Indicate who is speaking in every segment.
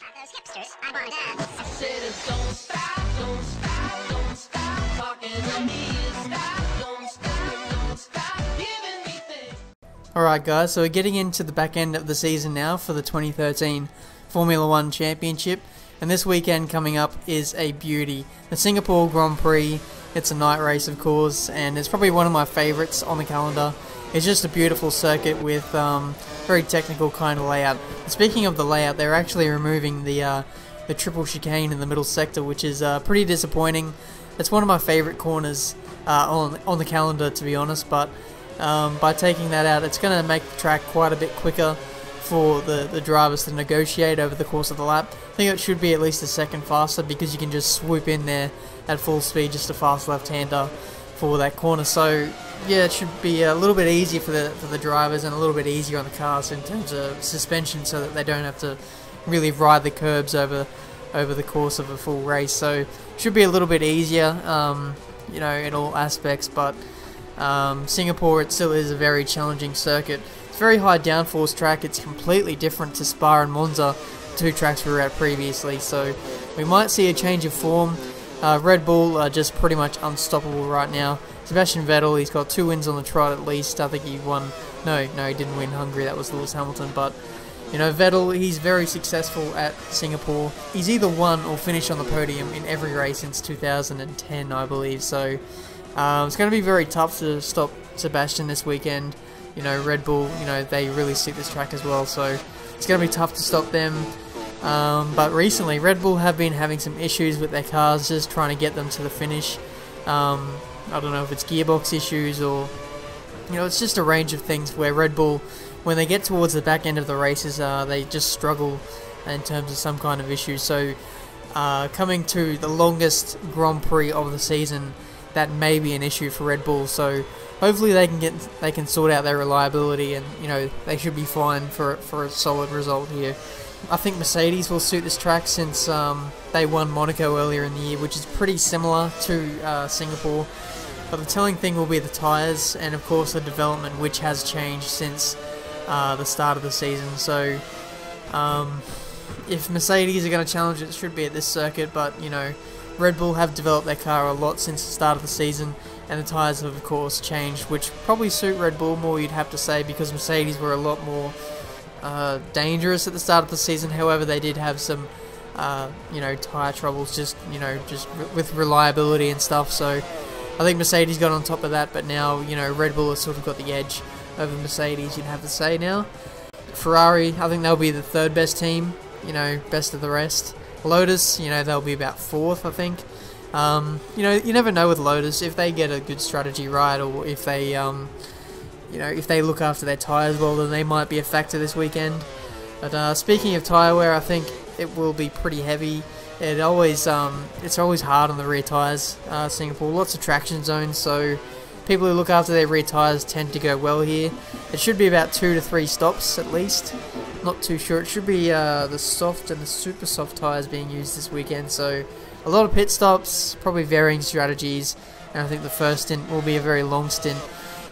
Speaker 1: Those hipsters, I want them.
Speaker 2: I said it, don't stop, don't stop, don't stop talking to me. Don't stop giving me things.
Speaker 3: Alright guys, so we're getting into the back end of the season now for the 2013 Formula 1 Championship, and this weekend coming up is a beauty. The Singapore Grand Prix. It's a night race of course, and it's probably one of my favourites on the calendar. It's just a beautiful circuit with very technical kind of layout. Speaking of the layout, they're actually removing the triple chicane in the middle sector, which is pretty disappointing. It's one of my favourite corners on the calendar, to be honest, but by taking that out, it's going to make the track quite a bit quicker for the drivers to negotiate over the course of the lap. I think it should be at least a second faster because you can just swoop in there at full speed, just a fast left-hander for that corner. So yeah, it should be a little bit easier for the drivers and a little bit easier on the cars in terms of suspension, so that they don't have to really ride the curbs over the course of a full race. So it should be a little bit easier, you know, in all aspects. But Singapore, it still is a very challenging circuit. It's a very high downforce track. It's completely different to Spa and Monza, two tracks we were at previously. So we might see a change of form. Red Bull are just pretty much unstoppable right now. Sebastian Vettel, he's got 2 wins on the trot at least. I think he won. No, he didn't win Hungary. That was Lewis Hamilton. But you know, Vettel, he's very successful at Singapore. He's either won or finished on the podium in every race since 2010, I believe. So it's going to be very tough to stop Sebastian this weekend. You know, Red Bull, you know, they really suit this track as well. So it's going to be tough to stop them. But recently, Red Bull have been having some issues with their cars, just trying to get them to the finish. I don't know if it's gearbox issues or, you know, it's just a range of things where Red Bull, when they get towards the back end of the races, they just struggle in terms of some kind of issues. So coming to the longest Grand Prix of the season, that may be an issue for Red Bull. So hopefully they can sort out their reliability, and you know, they should be fine for a solid result here. I think Mercedes will suit this track since they won Monaco earlier in the year, which is pretty similar to Singapore. But the telling thing will be the tyres, and of course the development, which has changed since the start of the season. So if Mercedes are going to challenge it should be at this circuit, but you know, Red Bull have developed their car a lot since the start of the season, and the tyres have of course changed, which probably suit Red Bull more, you'd have to say, because Mercedes were a lot more dangerous at the start of the season. However, they did have some you know, tyre troubles, just with reliability and stuff. So I think Mercedes got on top of that, but now, you know, Red Bull has sort of got the edge over Mercedes, you'd have to say now. Ferrari, I think they'll be the third best team, you know, best of the rest. Lotus, you know, they'll be about fourth, I think. You know, you never know with Lotus, if they get a good strategy right, or if they, you know, if they look after their tyres well, then they might be a factor this weekend. But speaking of tyre wear, I think it will be pretty heavy. It's always hard on the rear tyres. Singapore, lots of traction zones, so people who look after their rear tyres tend to go well here. It should be about 2 to 3 stops at least. Not too sure. It should be the soft and the super soft tyres being used this weekend. So a lot of pit stops, probably varying strategies, and I think the first stint will be a very long stint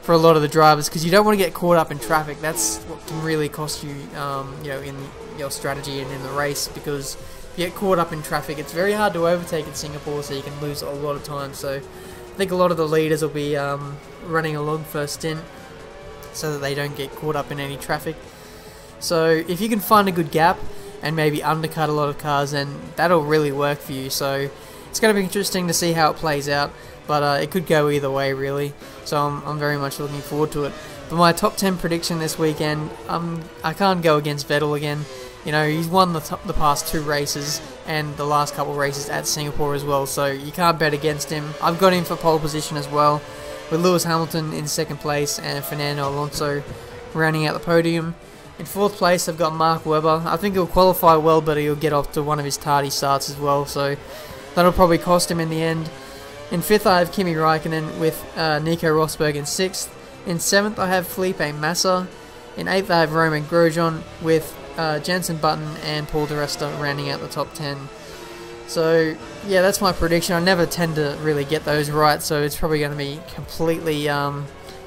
Speaker 3: for a lot of the drivers, because you don't want to get caught up in traffic. That's what can really cost you, you know, in your strategy and in the race, because if you get caught up in traffic, it's very hard to overtake in Singapore, so you can lose a lot of time. So I think a lot of the leaders will be running a long first stint so that they don't get caught up in any traffic. So if you can find a good gap and maybe undercut a lot of cars, then that'll really work for you. So it's going to be interesting to see how it plays out, but it could go either way really. So I'm very much looking forward to it. But my top 10 prediction this weekend, I can't go against Vettel again. You know, he's won the past 2 races and the last couple races at Singapore as well, so you can't bet against him. I've got him for pole position as well, with Lewis Hamilton in 2nd place and Fernando Alonso rounding out the podium. In 4th place, I've got Mark Webber. I think he'll qualify well, but he'll get off to one of his tardy starts as well, so that'll probably cost him in the end. In 5th, I have Kimi Raikkonen with Nico Rosberg in 6th. In 7th, I have Felipe Massa. In 8th, I have Romain Grosjean with Jenson Button and Paul di Resta rounding out the top 10. So yeah, that's my prediction. I never tend to really get those right, so it's probably going to be completely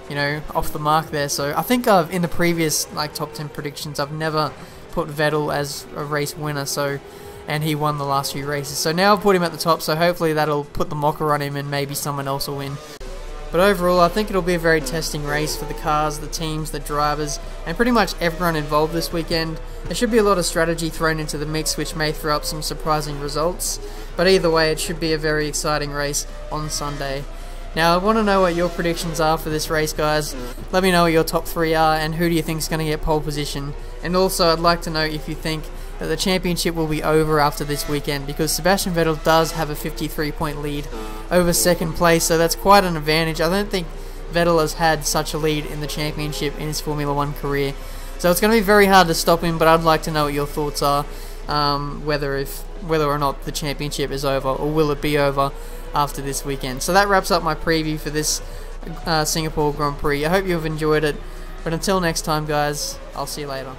Speaker 3: you know, off the mark there. So I think in the previous like top 10 predictions, I've never put Vettel as a race winner, and he won the last few races. So now I've put him at the top, so hopefully that'll put the mocker on him and maybe someone else will win. But overall, I think it'll be a very testing race for the cars, the teams, the drivers, and pretty much everyone involved this weekend. There should be a lot of strategy thrown into the mix, which may throw up some surprising results. But either way, it should be a very exciting race on Sunday. Now, I want to know what your predictions are for this race, guys. Let me know what your top 3 are, and who do you think is going to get pole position. And also, I'd like to know if you think that the championship will be over after this weekend, because Sebastian Vettel does have a 53-point lead over second place, so that's quite an advantage. I don't think Vettel has had such a lead in the championship in his Formula 1 career. So it's going to be very hard to stop him, but I'd like to know what your thoughts are, whether or not the championship is over, or will it be over after this weekend. So that wraps up my preview for this Singapore Grand Prix. I hope you've enjoyed it, but until next time, guys, I'll see you later.